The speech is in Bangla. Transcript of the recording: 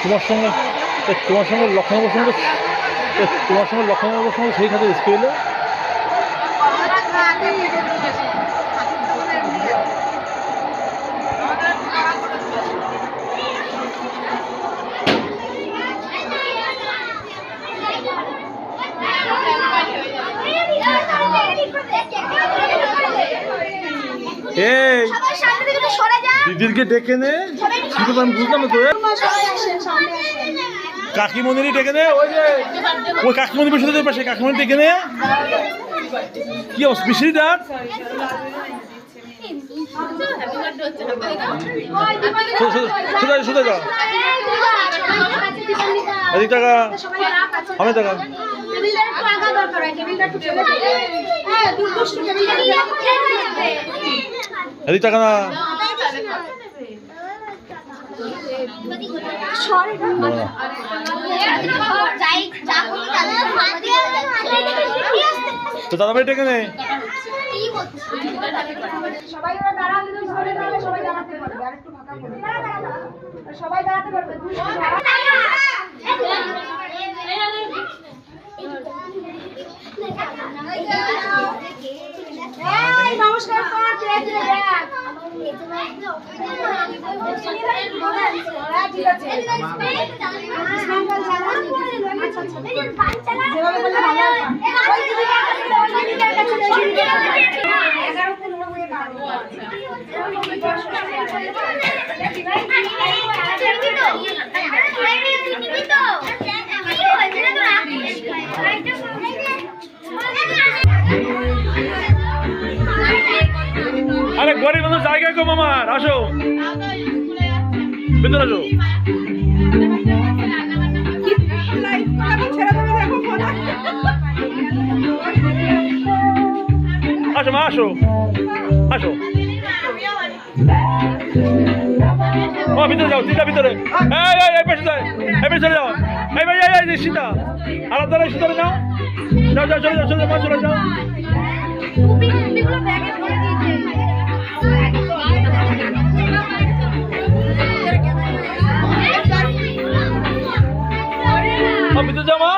তোমার সঙ্গে লক্ষ্মণবাবুর সঙ্গে সেই খাতে স্কুলে দিদিরকে ডেকে নে, আমি বুঝলাম তো কাকিমণিরই ডেকে নে, ওই যে ওই কাকিমণি বসে পাশে কাকিমণি ডেকে নে। কি অবস্থা মিষ্টি ডাক শুধু যাও এদিক টাকা আমি টাকা এদিক টাকা না তো দাদা ভাই ডেকে নে। সবাই দাঁড়াতে পারবে। নমস্কার আরে গরিব মানুষ জায়গা কম আমার, আসো ভিতরে আসো। আসো মা আসো আসো ও ভিতরে যাও, দিদা ভিতরে চলে যাও। এই ভাই এই সীতা আলাদা সীতারে যাও যাও যাও চলে যাও চলে যাও চলে যাও। ভিতরে যাও মা।